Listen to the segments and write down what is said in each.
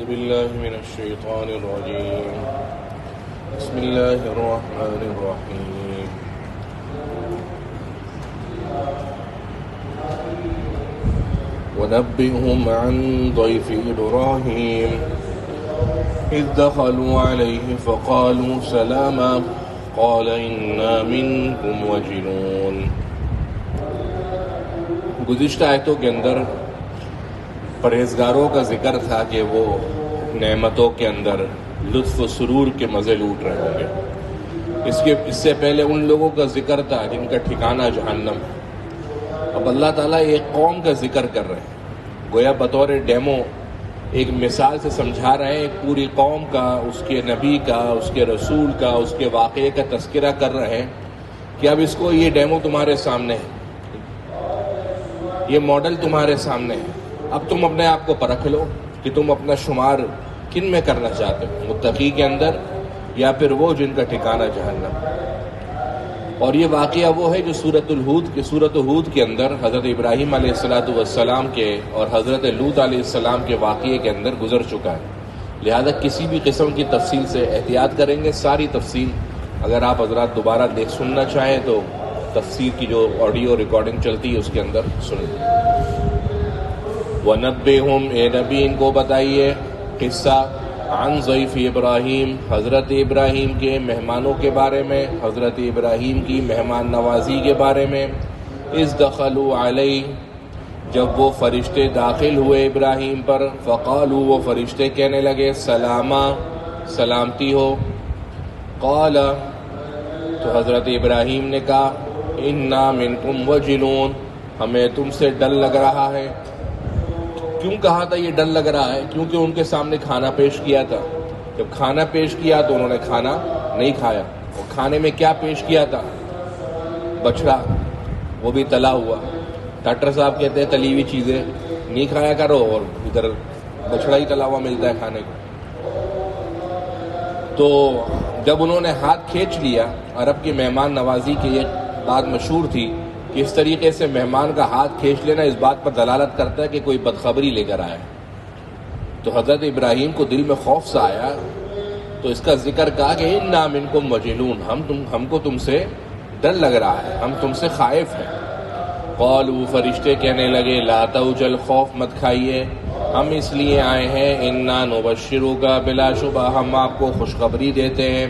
بالله من الشيطان الرجيم بسم الله الرحمن الرحيم ونبئهم عن ضيف إبراهيم إذ دخلوا عليه فقالوا سلاما قال إنا منكم وجلون۔ گزشتہ آیتوں کے اندر پرہیزگاروں کا ذکر تھا کہ وہ نعمتوں کے اندر لطف و سرور کے مزے لوٹ رہے ہوں گے۔ اس سے پہلے ان لوگوں کا ذکر تھا جن کا ٹھکانہ جہنم ہے۔ اب اللہ تعالیٰ ایک قوم کا ذکر کر رہے ہیں، گویا بطور ڈیمو ایک مثال سے سمجھا رہے ہیں، ایک پوری قوم کا، اس کے نبی کا، اس کے رسول کا، اس کے واقعے کا تذکرہ کر رہے ہیں کہ اب اس کو یہ ڈیمو تمہارے سامنے ہے، یہ ماڈل تمہارے سامنے ہے، اب تم اپنے آپ کو پرکھ لو کہ تم اپنا شمار کن میں کرنا چاہتے ہو، متقی کے اندر یا پھر وہ جن کا ٹھکانہ جہنم۔ اور یہ واقعہ وہ ہے جو سورۃ ہود کے اندر حضرت ابراہیم علیہ السلام کے اور حضرت لوط علیہ السلام کے واقعے کے اندر گزر چکا ہے، لہذا کسی بھی قسم کی تفصیل سے احتیاط کریں گے۔ ساری تفصیل اگر آپ حضرات دوبارہ سننا چاہیں تو تفسیر کی جو آڈیو ریکارڈنگ چلتی ہے اس کے اندر سنیں۔ وَنَبِّئْهُمْ، اے نبی ان کو بتائیے قصہ عن ضیف ابراہیم، حضرت ابراہیم کے مہمانوں کے بارے میں، حضرت ابراہیم کی مہمان نوازی کے بارے میں۔ اذ دخلوا علیہ، جب وہ فرشتے داخل ہوئے ابراہیم پر، فقالوا، وہ فرشتے کہنے لگے سلاما، سلامتی ہو۔ قال، تو حضرت ابراہیم نے کہا انا منکم وجلون، ہمیں تم سے ڈر لگ رہا ہے۔ کیوں کہا تھا یہ ڈر لگ رہا ہے؟ کیونکہ ان کے سامنے کھانا پیش کیا تھا، جب کھانا پیش کیا تو انہوں نے کھانا نہیں کھایا، اور کھانے میں کیا پیش کیا تھا؟ بچڑا، وہ بھی تلا ہوا۔ ڈاکٹر صاحب کہتے ہیں تلی ہوئی چیزیں نہیں کھایا کرو، اور ادھر بچڑا ہی تلا ہوا ملتا ہے کھانے کو۔ تو جب انہوں نے ہاتھ کھینچ لیا، عرب کی مہمان نوازی کی یہ بات مشہور تھی کہ اس طریقے سے مہمان کا ہاتھ کھینچ لینا اس بات پر دلالت کرتا ہے کہ کوئی بدخبری لے کر آیا۔ تو حضرت ابراہیم کو دل میں خوف سا آیا، تو اس کا ذکر کہا کہ انا منکم وجلون، ہم کو تم سے ڈر لگ رہا ہے، ہم تم سے خائف ہیں۔ قالوا، فرشتے کہنے لگے لا توجل، خوف مت کھائیے، ہم اس لیے آئے ہیں انا نبشرک، بلا شبہ ہم آپ کو خوشخبری دیتے ہیں،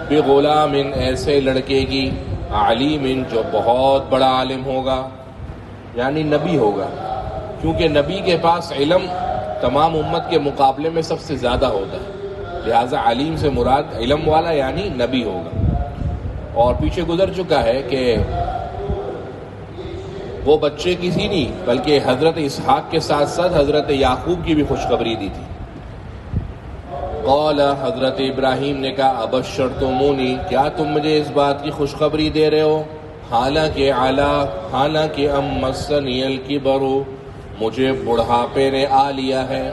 بغلام، ایسے لڑکے کی، علیم، جو بہت بڑا عالم ہوگا، یعنی نبی ہوگا، کیونکہ نبی کے پاس علم تمام امت کے مقابلے میں سب سے زیادہ ہوتا ہے، لہٰذا علیم سے مراد علم والا یعنی نبی ہوگا۔ اور پیچھے گزر چکا ہے کہ وہ بچے کی تھی نہیں، بلکہ حضرت اسحاق کے ساتھ ساتھ حضرت یعقوب کی بھی خوشخبری دی تھی۔ قال، حضرت ابراہیم نے کہا ابشرتمونی، کیا تم مجھے اس بات کی خوشخبری دے رہے ہو، حالانکہ مسنی الکبر، مجھے بڑھاپے نے آ لیا ہے،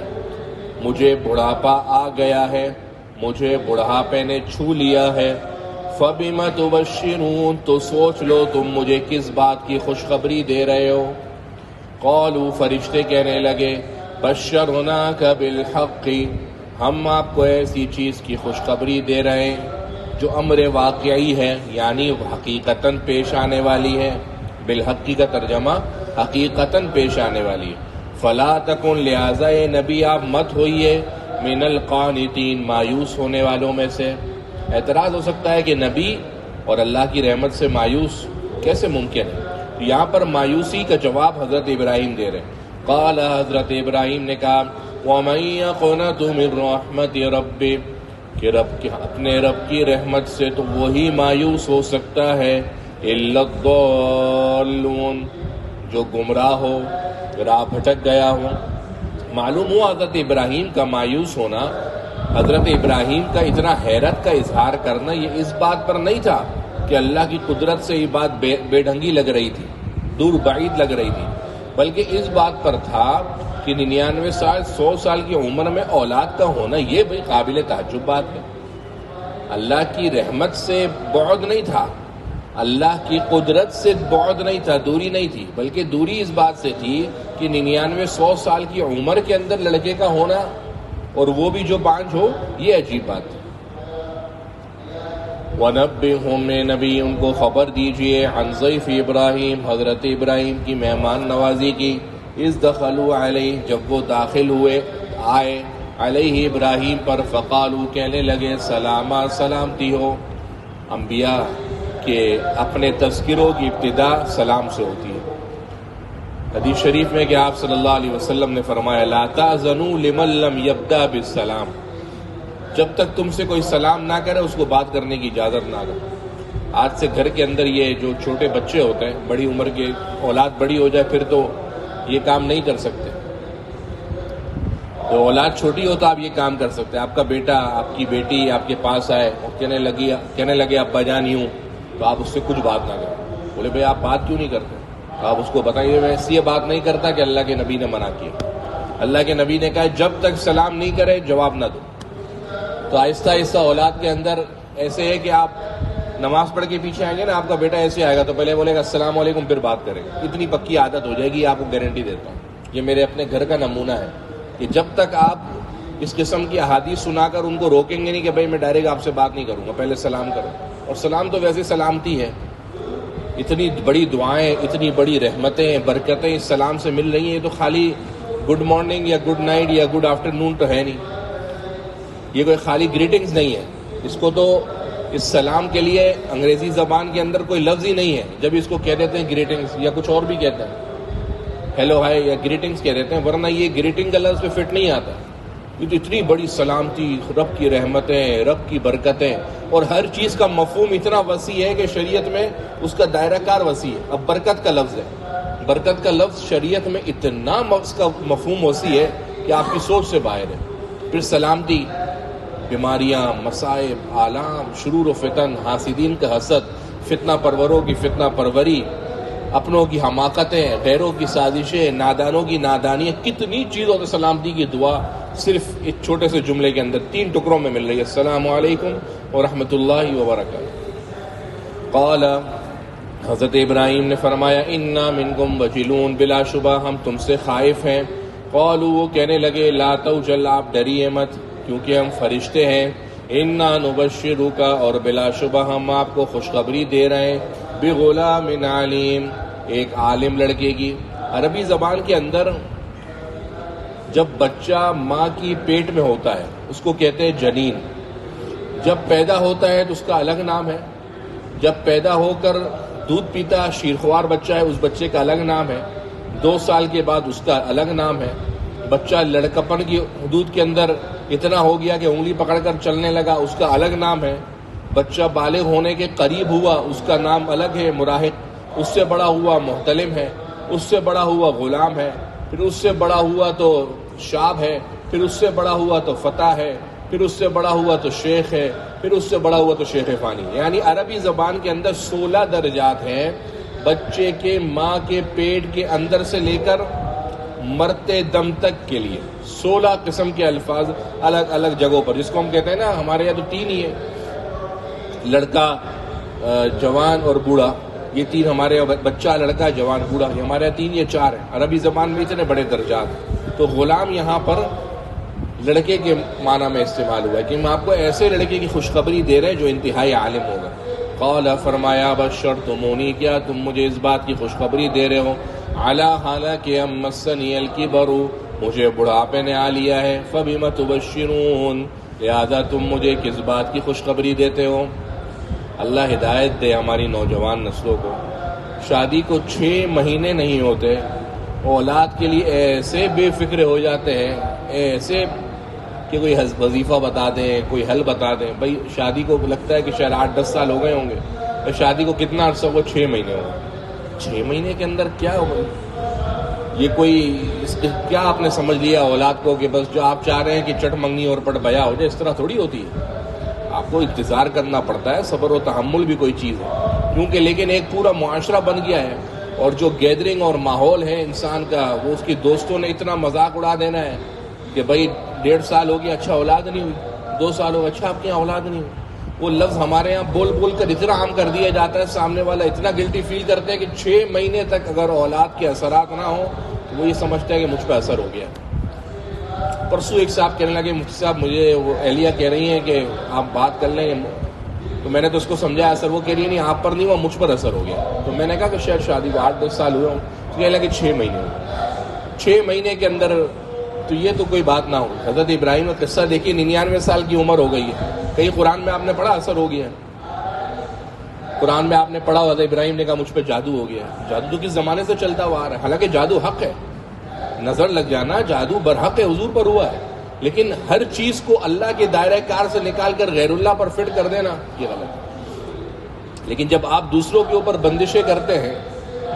مجھے بڑھاپا آ گیا ہے، مجھے بڑھاپے نے چھو لیا ہے۔ فبم تبشرون، تو سوچ لو تم مجھے کس بات کی خوشخبری دے رہے ہو۔ قالوا، فرشتے کہنے لگے بشرناک بالحق، ہم آپ کو ایسی چیز کی خوشخبری دے رہے ہیں جو امر واقعی ہے، یعنی حقیقتاً پیش آنے والی ہے۔ بالحقی کا ترجمہ حقیقتاً پیش آنے والی ہے۔ فلا تکن، لہٰذا اے نبی آپ مت ہوئیے، من القانتین، مایوس ہونے والوں میں سے۔ اعتراض ہو سکتا ہے کہ نبی اور اللہ کی رحمت سے مایوس کیسے ممکن ہے؟ یہاں پر مایوسی کا جواب حضرت ابراہیم دے رہے ہیں۔ قال، حضرت ابراہیم نے کہا وَمَن يَقْنَطُ مِن رَحْمَتِ رَبِّهِ، کہ اپنے رب کی رحمت سے تو وہی مایوس ہو سکتا ہے، إِلَّا الضَّالُّونَ، جو گمراہ ہو، راہ بھٹک گیا ہو۔ معلوم ہوا حضرت ابراہیم کا مایوس ہونا، حضرت ابراہیم کا اتنا حیرت کا اظہار کرنا، یہ اس بات پر نہیں تھا کہ اللہ کی قدرت سے یہ بات بے ڈھنگی لگ رہی تھی، دور بعید لگ رہی تھی، بلکہ اس بات پر تھا کہ 99 سال 100 سال کی عمر میں اولاد کا ہونا یہ بھی قابل تعجب بات ہے۔ اللہ کی رحمت سے بعد نہیں تھا، اللہ کی قدرت سے بعد نہیں تھا، دوری نہیں تھی، بلکہ دوری اس بات سے تھی کہ 99 100 سال کی عمر کے اندر لڑکے کا ہونا اور وہ بھی جو 5 ہو، یہ عجیب بات ہے۔ وَنَبِّئْهُمْ، نبی ان کو خبر دیجئے، عن ضیف ابراہیم، حضرت ابراہیم کی مہمان نوازی کی، اذ دخلوا علیہ، جب وہ داخل ہوئے آئے علیہ ابراہیم پر، فقالوا، کہنے لگے، سلاما، سلامتی ہو۔ انبیاء کے اپنے تذکروں کی ابتدا سلام سے ہوتی ہے۔ حدیث شریف میں کہ آپ صلی اللہ علیہ وسلم نے فرمایا، لا تأذنوا لمن لم يبدأ بالسلام، جب تک تم سے کوئی سلام نہ کرے اس کو بات کرنے کی اجازت نہ دو۔ آج سے گھر کے اندر یہ جو چھوٹے بچے ہوتے ہیں، بڑی عمر کے اولاد بڑی ہو جائے پھر تو یہ کام نہیں کر سکتے، تو اولاد چھوٹی ہو تو آپ یہ کام کر سکتے ہیں۔ آپ کا بیٹا، آپ کی بیٹی آپ کے پاس آئے اور کہنے لگے ابا جان یوں، تو آپ اس سے کچھ بات نہ کریں۔ بولے بھائی آپ بات کیوں نہیں کرتے؟ تو آپ اس کو بتائیے میں اس لیے بات نہیں کرتا کہ اللہ کے نبی نے منع کیا۔ اللہ کے نبی نے کہا جب تک سلام نہیں کرے جواب نہ دو۔ تو آہستہ آہستہ اولاد کے اندر ایسے ہے کہ آپ نماز پڑھ کے پیچھے آئیں گے نا، آپ کا بیٹا ایسے آئے گا تو پہلے بولے گا السلام علیکم، پھر بات کرے گا۔ اتنی پکی عادت ہو جائے گی، آپ کو گارنٹی دیتا ہوں۔ یہ میرے اپنے گھر کا نمونہ ہے کہ جب تک آپ اس قسم کی احادیث سنا کر ان کو روکیں گے نہیں کہ بھائی میں ڈائریکٹ آپ سے بات نہیں کروں گا، پہلے سلام کرو۔ اور سلام تو ویسے سلامتی ہے، اتنی بڑی دعائیں، اتنی بڑی رحمتیں، برکتیں اس سلام سے مل رہی ہیں، تو خالی گڈ مارننگ یا گڈ نائٹ یا گڈ آفٹر نون تو ہے نہیں، یہ کوئی خالی گریٹنگز نہیں ہے۔ اس کو تو اس سلام کے لیے انگریزی زبان کے اندر کوئی لفظ ہی نہیں ہے، جب اس کو کہہ دیتے ہیں گریٹنگز، یا کچھ اور بھی کہتے ہیں، ہیلو ہائے یا گریٹنگز کہہ دیتے ہیں، ورنہ یہ گریٹنگ کا لفظ پہ فٹ نہیں آتا۔ یہ تو اتنی بڑی سلامتی، رب کی رحمتیں، رب کی برکتیں، اور ہر چیز کا مفہوم اتنا وسیع ہے کہ شریعت میں اس کا دائرہ کار وسیع ہے۔ اب برکت کا لفظ ہے، برکت کا لفظ شریعت میں اتنا اس کا مفہوم وسیع ہے کہ آپ کی سوچ سے باہر ہے۔ پھر سلامتی، بیماریاں، مصائب، آلام، شرور و فتن، حاسدین کا حسد، فتنہ پروروں کی فتنہ پروری، اپنوں کی حماقتیں، غیروں کی سازشیں، نادانوں کی نادانیاں، کتنی چیزوں سے سلامتی کی دعا صرف ایک چھوٹے سے جملے کے اندر 3 ٹکڑوں میں مل رہی ہے، السلام علیکم ورحمۃ اللہ وبرکاتہ۔ قال، حضرت ابراہیم نے فرمایا، انا منکم وجلون، بلا شبہ ہم تم سے خائف ہیں۔ قالوا، وہ کہنے لگے، لا توجل، آپ ڈریے مت، کیونکہ ہم فرشتے ہیں۔ انا نبشرک، اور بلا شبہ ہم آپ کو خوشخبری دے رہے ہیں، بغلام علیم، ایک عالم لڑکے کی۔ عربی زبان کے اندر جب بچہ ماں کی پیٹ میں ہوتا ہے اس کو کہتے ہیں جنین، جب پیدا ہوتا ہے تو اس کا الگ نام ہے، جب پیدا ہو کر دودھ پیتا شیرخوار بچہ ہے اس بچے کا الگ نام ہے، 2 سال کے بعد اس کا الگ نام ہے، بچہ لڑکپن کی حدود کے اندر اتنا ہو گیا کہ انگلی پکڑ کر چلنے لگا اس کا الگ نام ہے، بچہ بالغ ہونے کے قریب ہوا اس کا نام الگ ہے، مراہق، اس سے بڑا ہوا محتلم ہے، اس سے بڑا ہوا غلام ہے، پھر اس سے بڑا ہوا تو شاب ہے، پھر اس سے بڑا ہوا تو فتح ہے، پھر اس سے بڑا ہوا تو شیخ ہے، پھر اس سے بڑا ہوا تو شیخ فانی۔ یعنی عربی زبان کے اندر 16 درجات ہیں بچے کے ماں کے پیٹ کے اندر سے لے کر مرتے دم تک کے لیے، 16 قسم کے الفاظ الگ الگ جگہوں پر، جس کو ہم کہتے ہیں نا، ہمارے یہاں تو 3 ہی ہے، لڑکا، جوان اور بوڑھا، یہ 3 ہمارے یہاں، بچہ، لڑکا، جوان، بوڑھا، یہ ہمارے یہاں 3 یا 4 ہیں۔ عربی زبان میں اتنے بڑے درجات ہیں، تو غلام یہاں پر لڑکے کے معنی میں استعمال ہوا ہے کہ ہم آپ کو ایسے لڑکے کی خوشخبری دے رہے ہیں جو انتہائی عالم ہوگا۔ قال، فرمایا، بشرتمونی، کیا تم مجھے اس بات کی خوشخبری دے رہے ہو، علی، حالانکہ مسنی الکبر، مجھے بڑھاپے نے آ لیا ہے، فبم تبشرون، لہذا تم مجھے کس بات کی خوشخبری دیتے ہو۔ اللہ ہدایت دے ہماری نوجوان نسلوں کو، شادی کو 6 مہینے نہیں ہوتے، اولاد کے لیے ایسے بے فکر ہو جاتے ہیں، ایسے کہ کوئی وظیفہ بتا دیں، کوئی حل بتا دیں۔ بھائی شادی کو لگتا ہے کہ شاید 8-10 سال ہو گئے ہوں گے، تو شادی کو کتنا عرصہ ہوا؟ 6 مہینے ہو گئے۔ 6 مہینے کے اندر کیا ہوگا؟ یہ کوئی کیا آپ نے سمجھ لیا اولاد کو کہ بس جو آپ چاہ رہے ہیں کہ چٹ منگنی اور پٹ بیا ہو جائے، اس طرح تھوڑی ہوتی ہے، آپ کو انتظار کرنا پڑتا ہے، صبر و تحمل بھی کوئی چیز ہے، کیونکہ لیکن ایک پورا معاشرہ بن گیا ہے، اور جو گیدرنگ اور ماحول ہے انسان کا، وہ اس کی دوستوں نے اتنا مذاق اڑا دینا ہے کہ بھائی 1.5 سال ہو گیا، اچھا اولاد نہیں ہوئی، 2 سال ہو، اچھا آپ کے یہاں اولاد نہیں ہوئی۔ وہ لفظ ہمارے یہاں بول بول کر اتنا عام کر دیا جاتا ہے، سامنے والا اتنا گلٹی فیل کرتے ہیں کہ 6 مہینے تک اگر اولاد کے اثرات نہ ہوں تو وہ یہ سمجھتا ہے کہ مجھ پہ اثر ہو گیا۔ پرسوں ایک صاحب کہنے لگے مفتی صاحب مجھے وہ اہلیہ کہہ رہی ہیں کہ آپ بات کر لیں، تو میں نے تو اس کو سمجھایا اثر، وہ کہہ رہی ہے نہیں آپ پر نہیں ہوا مجھ پر اثر ہو گیا. تو میں نے کہا کہ شاید شادی کو 8-10 سال ہوئے ہوں، تو کہنے لگے 6 مہینے ہوئے. 6 مہینے کے اندر تو یہ تو کوئی بات نہ ہو. حضرت ابراہیم کا قصہ دیکھیے، 99 سال کی عمر ہو گئی ہے. کہیں قرآن میں آپ نے پڑھا اثر ہو گیا ہے؟ قرآن میں آپ نے پڑھا حضرت ابراہیم نے کہا مجھ پہ جادو ہو گیا ہے؟ جادو تو کس زمانے سے چلتا ہوا آ رہا ہے. حالانکہ جادو حق ہے، نظر لگ جانا جادو برحق ہے، حضور پر ہوا ہے، لیکن ہر چیز کو اللہ کے دائرہ کار سے نکال کر غیر اللہ پر فٹ کر دینا یہ غلط ہے. لیکن جب آپ دوسروں کے اوپر بندشیں کرتے ہیں،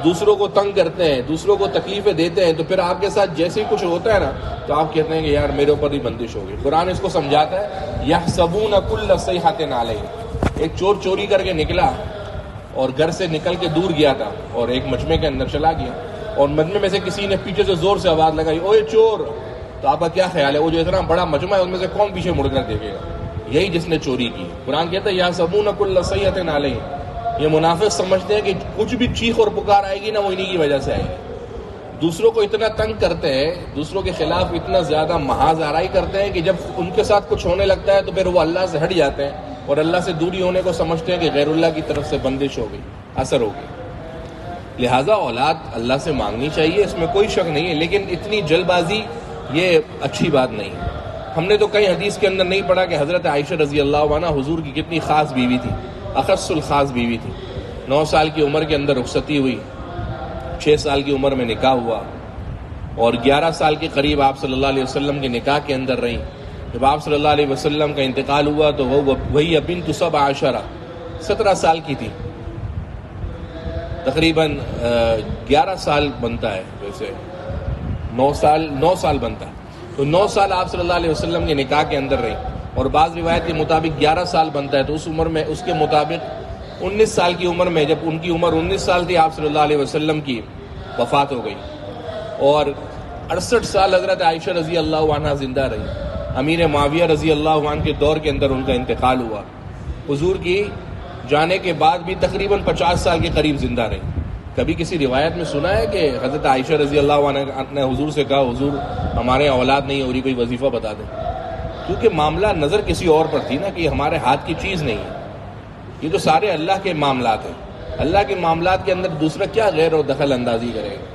دوسروں کو تنگ کرتے ہیں، دوسروں کو تکلیفیں دیتے ہیں، تو پھر آپ کے ساتھ جیسے ہی کچھ ہوتا ہے نا تو آپ کہتے ہیں کہ یار میرے اوپر ہی بندش ہو گئی. قرآن اس کو سمجھاتا ہے یحسبون کل صیحۃ علیہم. ایک چور چوری کر کے نکلا اور گھر سے نکل کے دور گیا تھا اور ایک مجمع کے اندر چلا گیا، اور مجمع میں سے کسی نے پیچھے سے زور سے آواز لگائی اوے چور. تو آپ کا کیا خیال ہے وہ جو اتنا بڑا مجمع ہے ان میں سے کون پیچھے مڑ کر دیکھے گا؟ یہی جس نے چوری کی. قرآن کہتا ہے یحسبون کل صیحۃ علیہم. یہ منافق سمجھتے ہیں کہ کچھ بھی چیخ اور پکار آئے گی نا وہ انہی کی وجہ سے آئے گی. دوسروں کو اتنا تنگ کرتے ہیں، دوسروں کے خلاف اتنا زیادہ محاذ آرائی کرتے ہیں کہ جب ان کے ساتھ کچھ ہونے لگتا ہے تو پھر وہ اللہ سے ہٹ جاتے ہیں اور اللہ سے دوری ہونے کو سمجھتے ہیں کہ غیر اللہ کی طرف سے بندش ہو گئی، اثر ہو گئی. لہٰذا اولاد اللہ سے مانگنی چاہیے، اس میں کوئی شک نہیں ہے، لیکن اتنی جلد بازی یہ اچھی بات نہیں. ہم نے تو کئی حدیث کے اندر نہیں پڑھا کہ حضرت عائشہ رضی اللہ عنہ حضور کی کتنی خاص بیوی تھی، اخص الخاص بیوی تھی. 9 سال کی عمر کے اندر رخصتی ہوئی، 6 سال کی عمر میں نکاح ہوا، اور 11 سال کے قریب آپ صلی اللہ علیہ وسلم کے نکاح کے اندر رہی. جب آپ صلی اللہ علیہ وسلم کا انتقال ہوا تو وہی بنت 17 سال کی تھی. تقریباً 11 سال بنتا ہے، ویسے 9 سال بنتا ہے. تو 9 سال آپ صلی اللہ علیہ وسلم کے نکاح کے اندر رہی، اور بعض روایت کے مطابق 11 سال بنتا ہے. تو اس عمر میں اس کے مطابق 19 سال کی عمر میں، جب ان کی عمر 19 سال تھی آپ صلی اللہ علیہ وسلم کی وفات ہو گئی، اور 68 سال حضرت عائشہ رضی اللہ عنہ زندہ رہی. امیر معاویہ رضی اللہ عنہ کے دور کے اندر ان کا انتقال ہوا. حضور کی جانے کے بعد بھی تقریباً 50 سال کے قریب زندہ رہی. کبھی کسی روایت میں سنا ہے کہ حضرت عائشہ رضی اللہ عنہ نے حضور سے کہا حضور ہمارے اولاد نہیں ہو رہی، کوئی وظیفہ بتا دیں؟ کیونکہ معاملہ نظر کسی اور پر تھی نا، کہ یہ ہمارے ہاتھ کی چیز نہیں ہے، یہ تو سارے اللہ کے معاملات ہیں. اللہ کے معاملات کے اندر دوسرا کیا غیر اور دخل اندازی کرے گا؟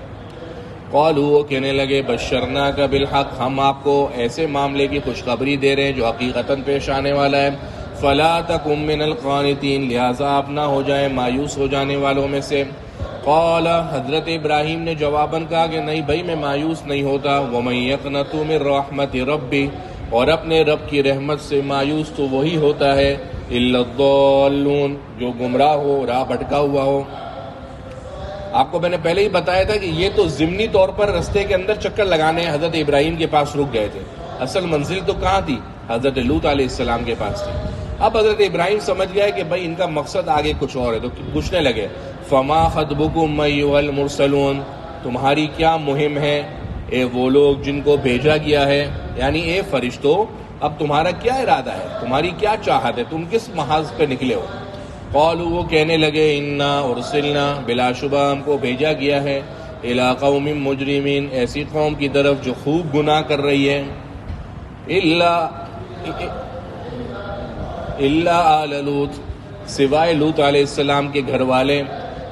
قالوا، وہ کہنے لگے بشرناک بالحق، ہم آپ کو ایسے معاملے کی خوشخبری دے رہے ہیں جو حقیقتاً پیش آنے والا ہے. فلا تکن من القانتین، لہٰذا آپ نہ ہو جائیں مایوس ہو جانے والوں میں سے. قال، حضرت ابراہیم نے جواباً کہا کہ نہیں بھائی میں مایوس نہیں ہوتا. ومن یقنط من رحمت ربی، اور اپنے رب کی رحمت سے مایوس تو وہی ہوتا ہے الا الضالون، جو گمراہ ہو، راہ بھٹکا ہوا ہو. آپ کو میں نے پہلے ہی بتایا تھا کہ یہ تو ضمنی طور پر رستے کے اندر چکر لگانے حضرت ابراہیم کے پاس رک گئے تھے. اصل منزل تو کہاں تھی؟ حضرت لوط علیہ السلام کے پاس تھی. اب حضرت ابراہیم سمجھ گیا کہ بھائی ان کا مقصد آگے کچھ اور ہے، تو پوچھنے لگے فما خطبکم ایھا المرسلون، تمہاری کیا مہم ہے اے وہ لوگ جن کو بھیجا گیا ہے، یعنی اے فرشتوں اب تمہارا کیا ارادہ ہے، تمہاری کیا چاہت ہے، تم کس محاذ پہ نکلے ہو؟ قالوا، وہ کہنے لگے انا ارسلنا، بلا شبہ ہم کو بھیجا گیا ہے الی قوم مجرمین، ایسی قوم کی طرف جو خوب گناہ کر رہی ہے. الا آل لوط، سوائے لوط علیہ السلام کے گھر والے.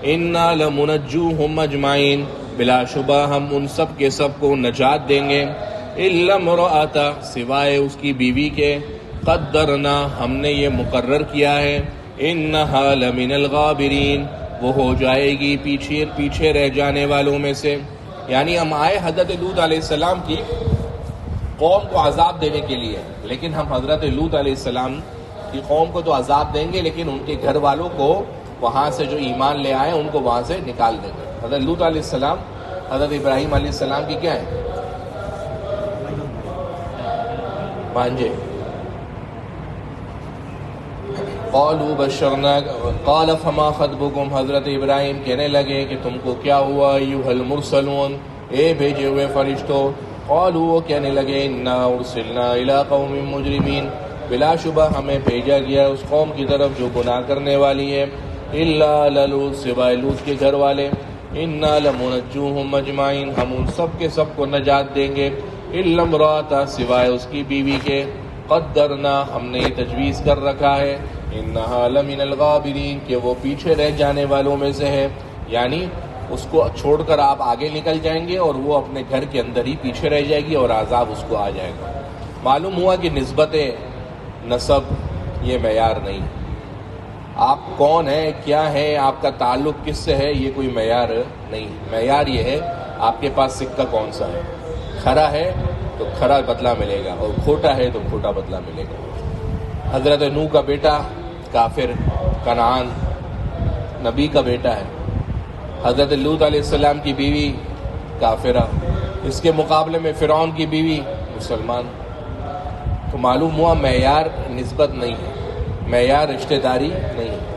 انا لمنجوہم اجمعین، بلا شبہ ہم ان سب کے سب کو نجات دیں گے. الا امرأۃ، سوائے اس کی بیوی کے. قدرنا، ہم نے یہ مقرر کیا ہے. انہا لمن الغابرین، وہ ہو جائے گی پیچھے رہ جانے والوں میں سے. یعنی ہم آئے حضرت لوط علیہ السلام کی قوم کو عذاب دینے کے لیے، لیکن ہم حضرت لوط علیہ السلام کی قوم کو تو عذاب دیں گے، لیکن ان کے گھر والوں کو وہاں سے جو ایمان لے آئے ان کو وہاں سے نکال دیں گے. حضرت لوط علیہ السلام حضرت ابراہیم علیہ السلام کی کیا ہے؟ بھانجے. قالوا بشرناک، قال فما خطبکم، حضرت ابراہیم کہنے لگے کہ تم کو کیا ہوا ایھا المرسلون، اے بھیجے ہوئے فرشتوں. قالوا، وہ کہنے لگے انا ارسلنا الی قوم مجرمین، بلا شبہ ہمیں بھیجا گیا اس قوم کی طرف جو گناہ کرنے والی ہے. الا لوط، سوائے لوط کے گھر والے. انا لمنجوہم اجمعین، ہم ان سب کے سب کو نجات دیں گے. الا امرأتہ سوائے اس کی بیوی کے، قدرنا ہم نے یہ تجویز کر رکھا ہے، انہا لمن الغابرین کہ وہ پیچھے رہ جانے والوں میں سے ہے، یعنی اس کو چھوڑ کر آپ آگے نکل جائیں گے اور وہ اپنے گھر کے اندر ہی پیچھے رہ جائے گی اور عذاب اس کو آ جائے گا۔ معلوم ہوا کہ نسبت نسب یہ معیار نہیں، آپ کون ہیں، کیا ہے، آپ کا تعلق کس سے ہے، یہ کوئی معیار نہیں۔ معیار یہ ہے آپ کے پاس سکہ کون سا ہے، کھرا ہے تو کھرا بدلہ ملے گا اور کھوٹا ہے تو کھوٹا بدلہ ملے گا۔ حضرت نوح کا بیٹا کافر، کنعان نبی کا بیٹا ہے، حضرت لوط علیہ السلام کی بیوی کافرہ، اس کے مقابلے میں فرعون کی بیوی مسلمان۔ تو معلوم ہوا معیار نسبت نہیں ہے، معیار رشتہ داری نہیں ہے۔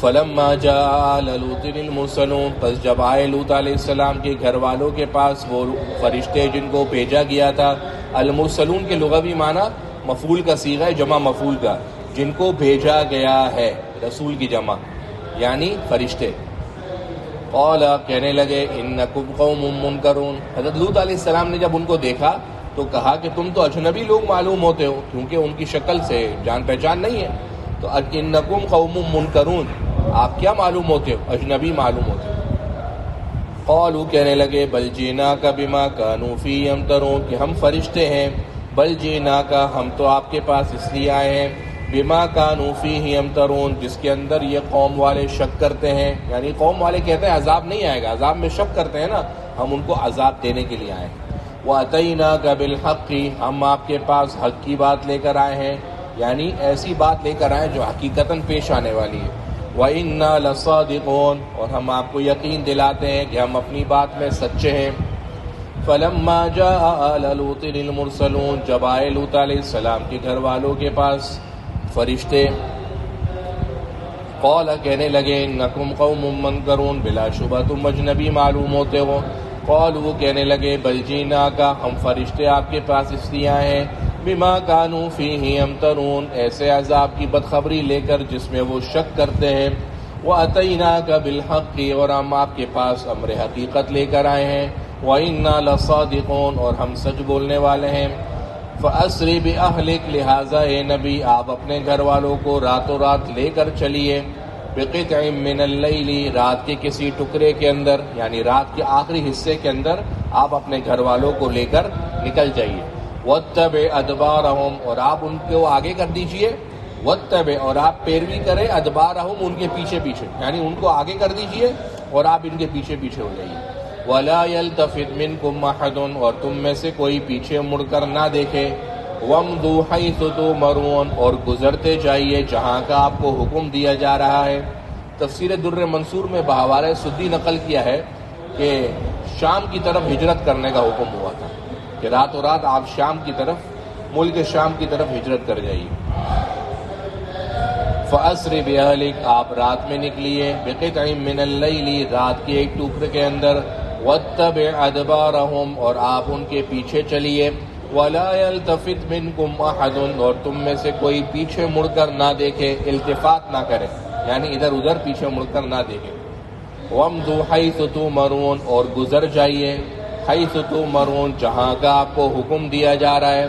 فلما جاء آل لوط المرسلون، پس جب آئے لوط علیہ السلام کے گھر والوں کے پاس وہ فرشتے جن کو بھیجا گیا تھا، المرسلون کے لغوی معنی مفعول کا صیغہ ہے، جمع مفعول کا، جن کو بھیجا گیا ہے، رسول کی جمع یعنی فرشتے۔ قال کہنے لگے انکم قوم منکرون، حضرت لوط علیہ السلام نے جب ان کو دیکھا تو کہا کہ تم تو اجنبی لوگ معلوم ہوتے ہو، کیونکہ ان کی شکل سے جان پہچان نہیں ہے، تو انکم قوم منکرون آپ کیا معلوم ہوتے ہو، اجنبی معلوم ہوتے ہو۔ قالوا کہنے لگے بل جئناک بما كانوا فیہ یمترون کہ ہم فرشتے ہیں، بل جئناک ہم تو آپ کے پاس اس لیے آئے ہیں، بما كانوا فیہ یمترون جس کے اندر یہ قوم والے شک کرتے ہیں، یعنی قوم والے کہتے ہیں عذاب نہیں آئے گا، عذاب میں شک کرتے ہیں نا، ہم ان کو عذاب دینے کے لیے آئے ہیں۔ وَأَتَيْنَاكَ بِالْحَقِّ ہم آپ کے پاس حق کی بات لے کر آئے ہیں، یعنی ایسی بات لے کر آئے جو حقیقتاً پیش آنے والی ہے۔ وَإِنَّا لَصَادِقُونَ اور ہم آپ کو یقین دلاتے ہیں کہ ہم اپنی بات میں سچے ہیں۔ فَلَمَّا جَاءَ آلَ لُوطٍ الْمُرْسَلُونَ جب آئے لوط علیہ السلام کے گھر والوں کے پاس فرشتے، قال کہنے لگے انکم قوم منکرون بلا شبہ تم اجنبی معلوم ہوتے ہو۔ قالوا کہنے لگے بل جئناک ہم فرشتے آپ کے پاس اس لیے آئے ہیں، بما كانوا فیہ یمترون ایسے عذاب کی بدخبری لے کر جس میں وہ شک کرتے ہیں۔ وَأَتَيْنَاكَ بِالْحَقِّ اور ہم آپ کے پاس امر حقیقت لے کر آئے ہیں۔ وَإِنَّا لَصَادِقُونَ اور ہم سچ بولنے والے ہیں۔ فَأَسْرِ بِأَهْلِكَ لہٰذا اے نبی آپ اپنے گھر والوں کو راتوں رات لے کر چلیے، بِقِطْعٍ مِّنَ اللَّيْلِ رات کے کسی ٹکڑے کے اندر، یعنی رات کے آخری حصے کے اندر آپ اپنے گھر والوں کو لے کر نکل جائیے۔ وَاتَّبِعْ أَدْبَارَهُمْ اور آپ ان کو آگے کر دیجئے، وَاتَّبِعْ اور آپ پیروی کریں، أَدْبَارَهُمْ ان کے پیچھے پیچھے، یعنی ان کو آگے کر دیجئے اور آپ ان کے پیچھے پیچھے ہو جائیے۔ وَلَا يَلْتَفِتْ مِنْكُمْ أَحَدٌ اور تم میں سے کوئی پیچھے مڑ کر نہ دیکھے۔ وَامْضُوا حَيْثُ تُؤْمَرُونَ اور گزرتے جائیے جہاں کا آپ کو حکم دیا جا رہا ہے۔ تفسیر در منصور میں بحوالہ سدی نقل کیا ہے کہ شام کی طرف ہجرت کرنے کا حکم ہوا تھا کہ راتوں رات آپ شام کی طرف، ملک شام کی طرف ہجرت کر جائیے۔ فَأَسْرِ بِأَهْلِكَ آپ رات میں نکلیے، بِقِطْعٍ مِّنَ اللَّيْلِ رات کے ایک ٹکڑے کے اندر، وَاتَّبِعْ أَدْبَارَهُمْ اور آپ ان کے پیچھے چلیے، وَلَا يَلْتَفِتْ مِنْكُمْ أَحَدٌ اور تم میں سے کوئی پیچھے مڑ کر نہ دیکھے، التفات نہ کرے، یعنی ادھر ادھر پیچھے مڑ کر نہ دیکھے۔ وَامْضُوا حَيْثُ تُؤْمَرُونَ اور گزر جائیے، حَيْثُ تُؤْمَرُونَ جہاں کا آپ کو حکم دیا جا رہا ہے۔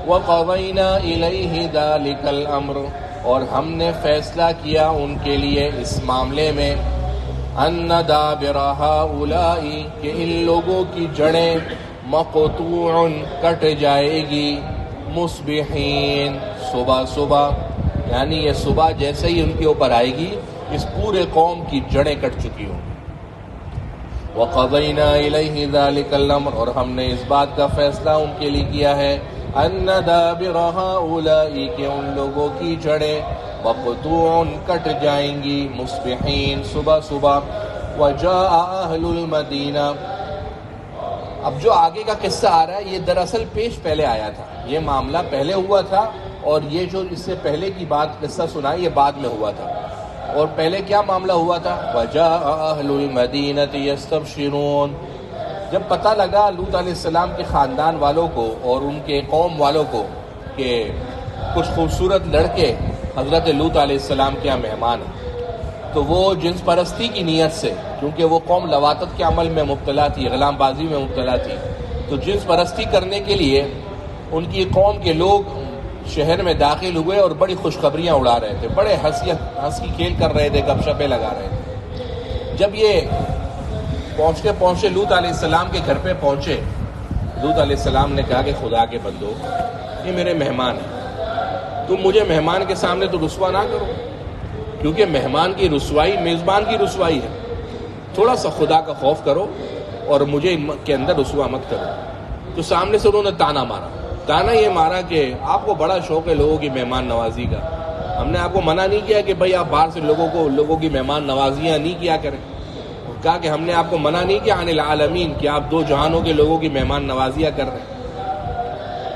وَقَضَيْنَا إِلَيْهِ ذَلِكَ الْأَمْرُ اور ہم نے فیصلہ کیا ان کے لیے اس معاملے میں، أَنَّ دَابِرَ هَؤُلَاءِ کہ ان لوگوں کی جڑیں مقطوع کٹ جائے گی، مصبحین صبح صبح، یعنی یہ صبح جیسے ہی ان کے اوپر آئے گی اس پورے قوم کی جڑیں کٹ چکی ہوں۔ وَقَضَيْنَا إِلَيْهِ ذَلِكَ الْأَمْرُ اور ہم نے اس بات کا فیصلہ ان کے لیے کیا ہے، أَنَّ دَابِرَ هَؤُلَاءِ کہ ان لوگوں کی جڑیں مقطوع کٹ جائیں گی، مصبحین صبح صبح۔ وَجَاءَ أَهْلُ الْمَدِينَةِ اب جو آگے کا قصہ آ رہا ہے یہ دراصل پیش پہلے آیا تھا، یہ معاملہ پہلے ہوا تھا، اور یہ جو اس سے پہلے کی بات قصہ سنا یہ بعد میں ہوا تھا۔ اور پہلے کیا معاملہ ہوا تھا؟ وَجَاءَ أَهْلُ الْمَدِينَةِ يَسْتَبْشِرُونَ جب پتہ لگا لوط علیہ السلام کے خاندان والوں کو اور ان کے قوم والوں کو کہ کچھ خوبصورت لڑکے حضرت لوط علیہ السلام کے یہاں مہمان ہیں، تو وہ جنس پرستی کی نیت سے، کیونکہ وہ قوم لواطت کے عمل میں مبتلا تھی، غلام بازی میں مبتلا تھی، تو جنس پرستی کرنے کے لیے ان کی قوم کے لوگ شہر میں داخل ہوئے اور بڑی خوشخبریاں اڑا رہے تھے، بڑے ہنسی کھیل کر رہے تھے، گپ شپیں لگا رہے تھے۔ جب یہ پہنچتے لوط علیہ السلام کے گھر پہ پہنچے، لوط علیہ السلام نے کہا کہ خدا کے بندو، یہ میرے مہمان ہیں، تم مجھے مہمان کے سامنے تو رسوا نہ کرو، کیونکہ مہمان کی رسوائی میزبان کی رسوائی ہے۔ تھوڑا سا خدا کا خوف کرو اور مجھے ان کے اندر رسوا مت کرو۔ تو سامنے سے انہوں نے تانا یہ مارا کہ آپ کو بڑا شوق ہے لوگوں کی مہمان نوازی کا، ہم نے آپ کو منع نہیں کیا کہ بھئی آپ باہر سے لوگوں کی مہمان نوازیاں نہیں کیا کریں، کہا کہ ہم نے آپ کو منع نہیں کیا عن العالمین کہ آپ 2 جہانوں کے لوگوں کی مہمان نوازیاں کر رہے ہیں۔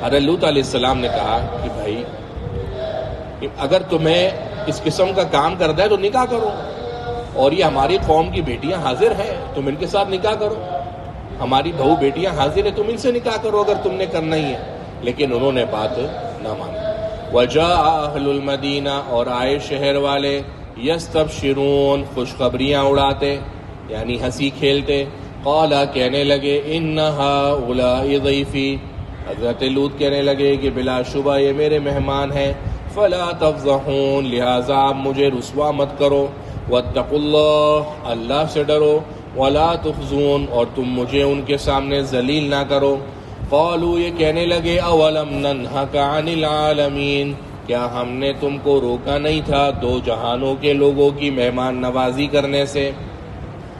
حضرت لوط علیہ السلام نے کہا کہ بھائی اگر تمہیں اس قسم کا کام کرنا ہے تو نکاح کرو، اور یہ ہماری قوم کی بیٹیاں حاضر ہیں، تم ان کے ساتھ نکاح کرو، ہماری بہو بیٹیاں حاضر ہیں، تم ان سے نکاح کرو اگر تم نے کرنا ہی ہے۔ لیکن انہوں نے بات نہ مانی۔ وجاء اہل المدینہ، اور آئے شہر والے، یستبشرون، خوشخبریاں اڑاتے یعنی ہنسی کھیلتے، قال، کہنے لگے، ان ہؤلاء ضیفی، حضرت لوط کہنے لگے کہ بلا شبہ یہ میرے مہمان ہیں، فلا تفضحون، لہذا آپ مجھے رسوا مت کرو، واتقوا اللہ، اللہ سے ڈرو، ولا تخزون، اور تم مجھے ان کے سامنے ذلیل نہ کرو۔ قالوا، یہ کہنے لگے، اولم ننہک عن العالمین، کیا ہم نے تم کو روکا نہیں تھا 2 جہانوں کے لوگوں کی مہمان نوازی کرنے سے؟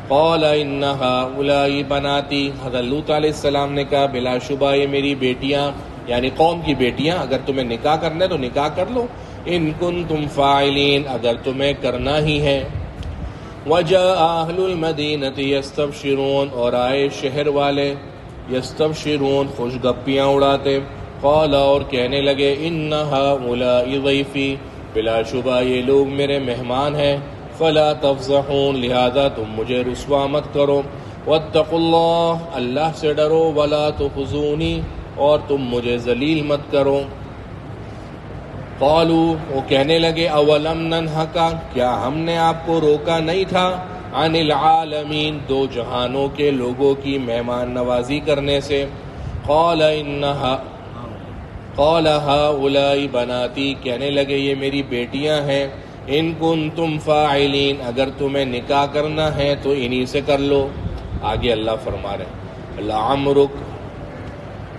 قال ان ہؤلاء بناتی، حضرت لوط علیہ السلام نے کہا بلا شبہ یہ میری بیٹیاں یعنی قوم کی بیٹیاں، اگر تمہیں نکاح کرنا ہے تو نکاح کر لو، ان کنتم فاعلین، اگر تمہیں کرنا ہی ہے۔ وجاء اہل المدینہ یستبشرون، اور آئے شہر والے، یستبشرون، خوش گپیاں اڑاتے، قال، اور کہنے لگے، ان ہؤلاء ضیفی، بلا شبہ یہ لوگ میرے مہمان ہیں، فلا تفضحون، لہذا تم مجھے رسوا مت کرو، واتقوا اللہ، اللہ سے ڈرو، ولا تخزونی، اور تم مجھے ذلیل مت کرو۔ قالوا، وہ کہنے لگے، اولم ننہک، کیا ہم نے آپ کو روکا نہیں تھا عن العالمین، 2 جہانوں کے لوگوں کی مہمان نوازی کرنے سے؟ قال ہؤلاء بناتی، کہنے لگے یہ میری بیٹیاں ہیں، ان کنتم فاعلین، اگر تمہیں نکاح کرنا ہے تو انہی سے کر لو۔ آگے اللہ فرما رہے ہیں، لعمرک،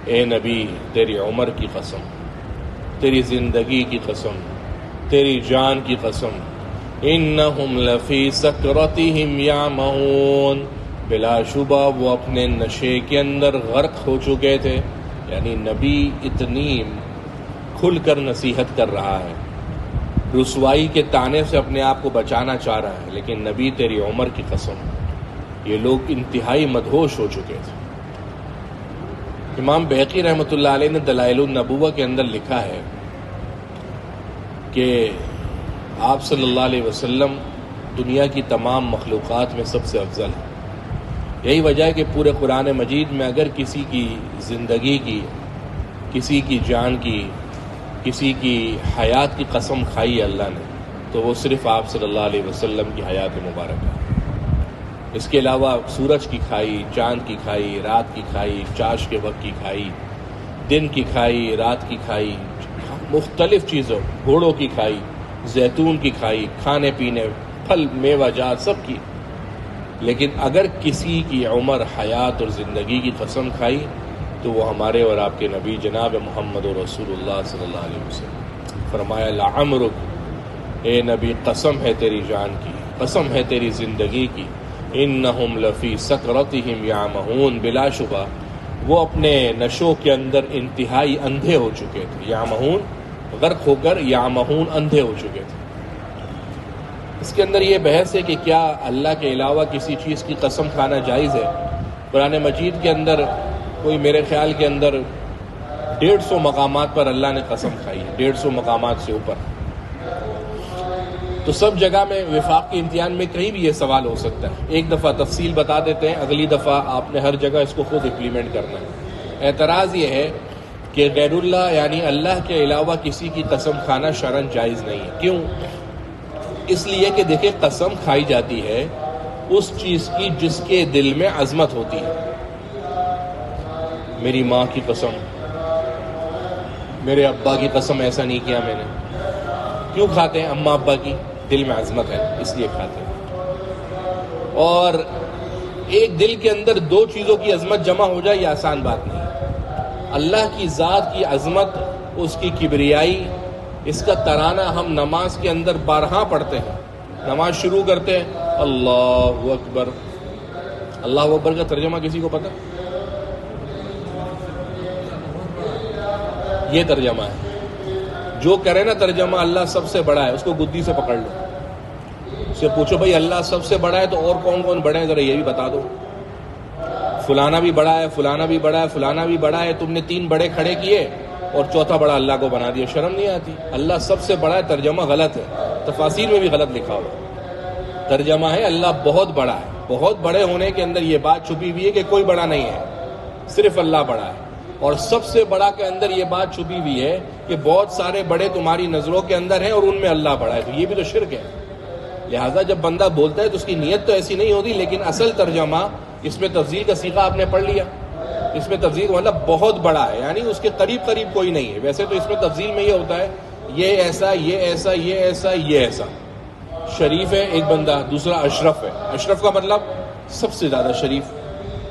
اے نبی تیری عمر کی قسم، تیری زندگی کی قسم، تیری جان کی قسم، انہم لفی سکرتہم یعمہون، بلا شبہ وہ اپنے نشے کے اندر غرق ہو چکے تھے۔ یعنی نبی اتنی کھل کر نصیحت کر رہا ہے، رسوائی کے طعنے سے اپنے آپ کو بچانا چاہ رہا ہے، لیکن نبی تیری عمر کی قسم، یہ لوگ انتہائی مدہوش ہو چکے تھے۔ امام بہقی رحمۃ اللہ علیہ نے دلائل النبوہ کے اندر لکھا ہے کہ آپ صلی اللہ علیہ وسلم دنیا کی تمام مخلوقات میں سب سے افضل ہیں۔ یہی وجہ ہے کہ پورے قرآن مجید میں اگر کسی کی زندگی کی، کسی کی جان کی، کسی کی حیات کی قسم کھائی ہے اللہ نے، تو وہ صرف آپ صلی اللہ علیہ وسلم کی حیات مبارک ہے۔ اس کے علاوہ سورج کی کھائی، چاند کی کھائی، رات کی کھائی، چاش کے وقت کی کھائی، دن کی کھائی، رات کی کھائی، مختلف چیزوں، گھوڑوں کی کھائی، زیتون کی کھائی، کھانے پینے، پھل میوہ جات سب کی، لیکن اگر کسی کی عمر، حیات اور زندگی کی قسم کھائی تو وہ ہمارے اور آپ کے نبی جناب محمد رسول اللہ صلی اللہ علیہ وسلم۔ فرمایا لعمرک، اے نبی قسم ہے تیری جان کی، قسم ہے تیری زندگی کی، انہم لفی سکرتہم یعمہون، بلا شبہ وہ اپنے نشوں کے اندر انتہائی اندھے ہو چکے تھے۔ یعمہون غرق ہو کر، یعمہون اندھے ہو چکے تھے۔ اس کے اندر یہ بحث ہے کہ کیا اللہ کے علاوہ کسی چیز کی قسم کھانا جائز ہے؟ قرآن مجید کے اندر کوئی میرے خیال کے اندر 150 مقامات پر اللہ نے قسم کھائی ہے، 150 مقامات سے اوپر۔ تو سب جگہ میں وفاق کے امتحان میں کہیں بھی یہ سوال ہو سکتا ہے۔ ایک دفعہ تفصیل بتا دیتے ہیں، اگلی دفعہ آپ نے ہر جگہ اس کو خود امپلیمنٹ کرنا ہے۔ اعتراض یہ ہے کہ غیر اللہ یعنی اللہ کے علاوہ کسی کی قسم کھانا شرعاً جائز نہیں ہے۔ کیوں؟ اس لیے کہ دیکھیں قسم کھائی جاتی ہے اس چیز کی جس کے دل میں عظمت ہوتی ہے۔ میری ماں کی قسم، میرے ابا کی قسم ایسا نہیں کیا میں نے. کیوں کھاتے ہیں؟ اماں ابا کی دل میں عظمت ہے اس لیے کھاتے ہیں. اور ایک دل کے اندر دو چیزوں کی عظمت جمع ہو جائے یہ آسان بات نہیں. اللہ کی ذات کی عظمت، اس کی کبریائی، اس کا ترانہ ہم نماز کے اندر بارہا پڑھتے ہیں. نماز شروع کرتے ہیں اللہ اکبر. اللہ اکبر کا ترجمہ کسی کو پتہ؟ یہ ترجمہ ہے. جو کرے نا ترجمہ اللہ سب سے بڑا ہے، اس کو گدی سے پکڑ لو. اس سے پوچھو بھائی اللہ سب سے بڑا ہے تو اور کون کون بڑے ہیں ذرا یہ بھی بتا دو. فلانا بھی بڑا ہے، فلانا بھی بڑا ہے، فلانا بھی بڑا ہے. تم نے 3 بڑے کھڑے کیے اور چوتھا بڑا اللہ کو بنا دیا. شرم نہیں آتی؟ اللہ سب سے بڑا ہے ترجمہ غلط ہے، تفاسیر میں بھی غلط لکھا ہوا. ترجمہ ہے اللہ بہت بڑا ہے. بہت بڑے ہونے کے اندر یہ بات چھپی ہوئی ہے کہ کوئی بڑا نہیں ہے، صرف اللہ بڑا ہے. اور سب سے بڑا کے اندر یہ بات چھپی ہوئی ہے کہ بہت سارے بڑے تمہاری نظروں کے اندر ہیں اور ان میں اللہ بڑا ہے. تو یہ بھی تو شرک ہے. لہٰذا جب بندہ بولتا ہے تو اس کی نیت تو ایسی نہیں ہوتی، لیکن اصل ترجمہ اس میں تفضیل کا صیغہ آپ نے پڑھ لیا. اس میں تفضیل مطلب بہت بڑا ہے، یعنی اس کے قریب قریب کوئی نہیں ہے. ویسے تو اس میں تفضیل میں یہ ہوتا ہے یہ ایسا، یہ ایسا، یہ ایسا، یہ ایسا. شریف ہے ایک بندہ، دوسرا اشرف ہے. اشرف کا مطلب سب سے زیادہ شریف.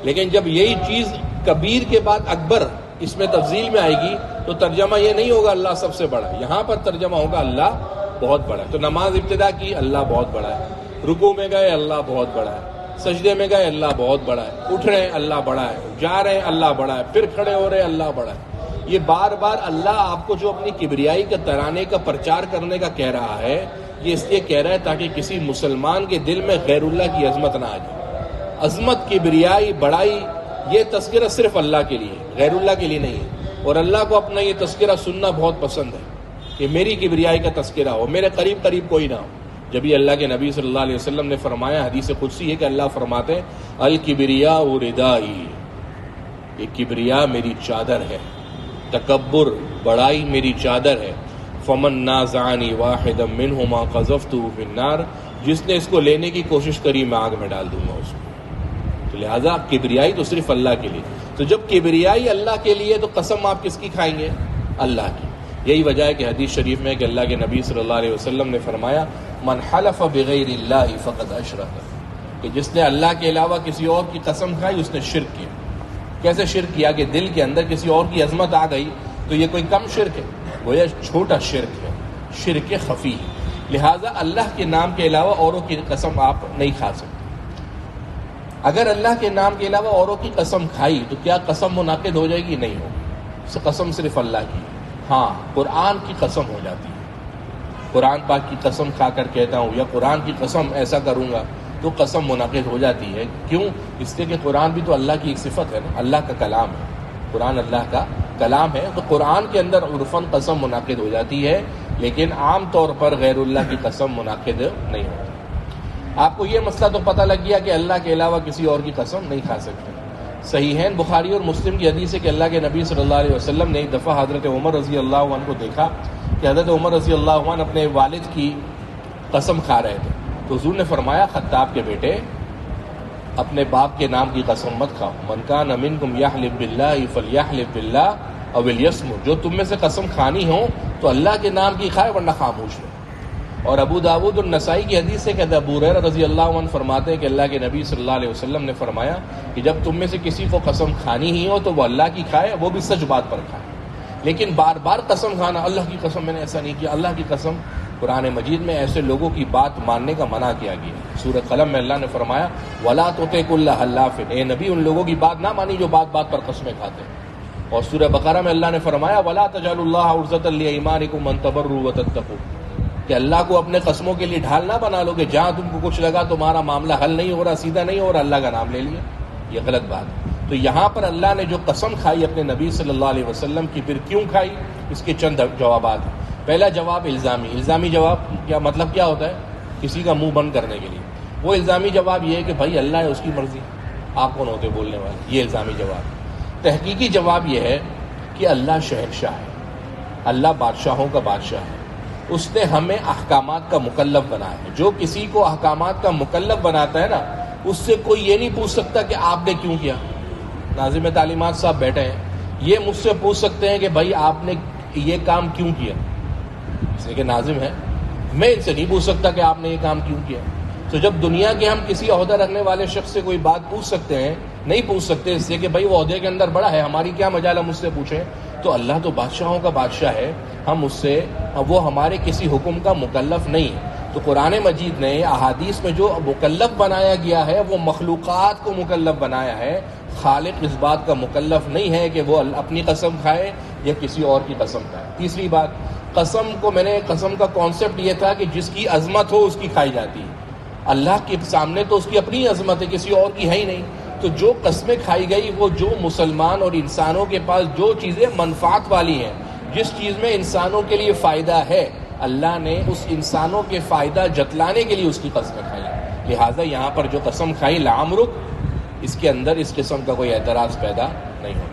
لیکن جب یہی چیز کبیر کے بعد اکبر اس میں تفضیل میں آئے گی تو ترجمہ یہ نہیں ہوگا اللہ سب سے بڑا. یہاں پر ترجمہ ہوگا اللہ بہت بڑا ہے. تو نماز ابتدا کی اللہ بہت بڑا ہے، رکوع میں گئے اللہ بہت بڑا ہے، سجدے میں گئے اللہ بہت بڑا ہے، اٹھ رہے ہیں اللہ بڑا ہے، جا رہے ہیں اللہ بڑا ہے، پھر کھڑے ہو رہے ہیں اللہ بڑا ہے. یہ بار بار اللہ آپ کو جو اپنی کبریائی کا ترانے کا پرچار کرنے کا کہہ رہا ہے، یہ اس لیے کہہ رہا ہے تاکہ کسی مسلمان کے دل میں غیر اللہ کی عظمت نہ آ جائے. عظمت، کبریائی، بڑائی، یہ تذکرہ صرف اللہ کے لیے، غیر اللہ کے لیے نہیں ہے. اور اللہ کو اپنا یہ تذکرہ سننا بہت پسند ہے کہ میری کبریائی کا تذکرہ ہو، میرے قریب قریب کوئی نہ ہو. جب یہ اللہ کے نبی صلی اللہ علیہ وسلم نے فرمایا، حدیث قدسی ہے کہ اللہ فرماتے ہیں الکبریاء ردائی، یہ کبریا میری چادر ہے، تکبر، بڑائی میری چادر ہے. فمن نازعنی واحدا منہما قذفتہ فی النار، جس نے اس کو لینے کی کوشش کری میں آگ میں ڈال دوں گا اس کو. تو لہٰذا کبریائی تو صرف اللہ کے لیے. تو جب کبریائی اللہ کے لیے تو قسم آپ کس کی کھائیں گے؟ اللہ کی. یہی وجہ ہے کہ حدیث شریف میں کہ اللہ کے نبی صلی اللہ علیہ وسلم نے فرمایا من حلف بغیر اللہ فقد اشرک، کہ جس نے اللہ کے علاوہ کسی اور کی قسم کھائی اس نے شرک کیا. کیسے شرک کیا؟ کہ دل کے اندر کسی اور کی عظمت آ گئی تو یہ کوئی کم شرک ہے، وہ یہ چھوٹا شرک ہے، شرک خفی. لہٰذا اللہ کے نام کے علاوہ اوروں کی قسم آپ نہیں کھا سکتے. اگر اللہ کے نام کے علاوہ اوروں کی قسم کھائی تو کیا قسم منعقد ہو جائے گی؟ نہیں ہوگی. قسم صرف اللہ کی. ہاں قرآن کی قسم ہو جاتی ہے. قرآن پاک کی قسم کھا کر کہتا ہوں یا قرآن کی قسم ایسا کروں گا تو قسم منعقد ہو جاتی ہے. کیوں؟ اس لیے کہ قرآن بھی تو اللہ کی ایک صفت ہے نا، اللہ کا کلام ہے. قرآن اللہ کا کلام ہے تو قرآن کے اندر عرفاً قسم منعقد ہو جاتی ہے، لیکن عام طور پر غیر اللہ کی قسم منعقد نہیں ہوتی. آپ کو یہ مسئلہ تو پتہ لگ گیا کہ اللہ کے علاوہ کسی اور کی قسم نہیں کھا سکتے. صحیحین بخاری اور مسلم کی حدیث ہے کہ اللہ کے نبی صلی اللہ علیہ وسلم نے ایک دفعہ حضرت عمر رضی اللہ عنہ کو دیکھا کہ حضرت عمر رضی اللہ عنہ اپنے والد کی قسم کھا رہے تھے. تو حضور نے فرمایا خطاب کے بیٹے اپنے باپ کے نام کی قسم مت کھاؤ. من کان منکم یحلف باللہ فلیحلف باللہ او لیصمت، جو تم میں سے قسم کھانی ہو تو اللہ کے نام کی کھائے ورنہ خاموش رہے. اور ابو داود اور نسائی کی حدیث ہے کہ ابو ہریرہ رضی اللہ عنہ فرماتے ہیں کہ اللہ کے نبی صلی اللہ علیہ وسلم نے فرمایا کہ جب تم میں سے کسی کو قسم کھانی ہی ہو تو وہ اللہ کی کھائے، وہ بھی سچ بات پر کھائے. لیکن بار بار قسم کھانا، اللہ کی قسم میں نے ایسا نہیں کیا، اللہ کی قسم، قرآن مجید میں ایسے لوگوں کی بات ماننے کا منع کیا گیا. سورہ قلم میں اللہ نے فرمایا وَلَا تُطِعْ كُلَّ حَلَّافٍ، اے نبی ان لوگوں کی بات نہ مانی جو بات بات پر قسمیں کھاتے ہیں. اور سورہ بقرہ میں اللہ نے فرمایا وَلَا تَجْعَلُوا اللَّهَ عُرْضَةً لِأَيْمَانِكُمْ أَن تَبَرُّوا وَتَتَّقُوا، کہ اللہ کو اپنے قسموں کے لیے ڈھال نہ بنا لو کہ جہاں تم کو کچھ لگا تمہارا معاملہ حل نہیں ہو رہا، سیدھا نہیں ہو رہا، اللہ کا نام لے لیا. یہ غلط بات ہے. تو یہاں پر اللہ نے جو قسم کھائی اپنے نبی صلی اللہ علیہ وسلم کی، پھر کیوں کھائی، اس کے چند جوابات ہیں. پہلا جواب الزامی. الزامی جواب کیا مطلب کیا ہوتا ہے؟ کسی کا منہ بند کرنے کے لیے. وہ الزامی جواب یہ ہے کہ بھائی اللہ ہے، اس کی مرضی، آپ کون ہوتے بولنے والے. یہ الزامی جواب. تحقیقی جواب یہ ہے کہ اللہ شہنشاہ ہے، اللہ بادشاہوں کا بادشاہ ہے. اس نے ہمیں احکامات کا مکلف بنایا ہے. جو کسی کو احکامات کا مکلف بناتا ہے نا، اس سے کوئی یہ نہیں پوچھ سکتا کہ آپ نے کیوں کیا. ناظم تعلیمات صاحب بیٹھے ہیں, یہ مجھ سے پوچھ سکتے ہیں کہ بھائی آپ نے یہ کام کیوں کیا, اس لیے کہ ناظم ہے, میں ان سے نہیں پوچھ سکتا کہ آپ نے یہ کام کیوں کیا. تو جب دنیا کے ہم کسی عہدہ رکھنے والے شخص سے کوئی بات پوچھ سکتے ہیں, نہیں پوچھ سکتے اس لیے کہ بھائی وہ عہدے کے اندر بڑا ہے, ہماری کیا مجال ہم اس سے پوچھیں. تو اللہ تو بادشاہوں کا بادشاہ ہے, ہم اس سے, وہ ہمارے کسی حکم کا مکلف نہیں ہے. تو قرآن مجید نے احادیث میں جو مکلف بنایا گیا ہے وہ مخلوقات کو مکلف بنایا ہے, خالق اس بات کا مکلف نہیں ہے کہ وہ اپنی قسم کھائے یا کسی اور کی قسم کھائے. تیسری بات, قسم کا کانسیپٹ یہ تھا کہ جس کی عظمت ہو اس کی کھائی جاتی ہے. اللہ کے سامنے تو اس کی اپنی عظمت ہے, کسی اور کی ہے ہی نہیں. تو جو قسمیں کھائی گئی وہ جو مسلمان اور انسانوں کے پاس جو چیزیں منفعت والی ہیں, جس چیز میں انسانوں کے لیے فائدہ ہے, اللہ نے اس انسانوں کے فائدہ جتلانے کے لیے اس کی قسمیں کھائی. لہٰذا یہاں پر جو قسم کھائی لعمرک, اس کے اندر اس قسم کا کوئی اعتراض پیدا نہیں ہو.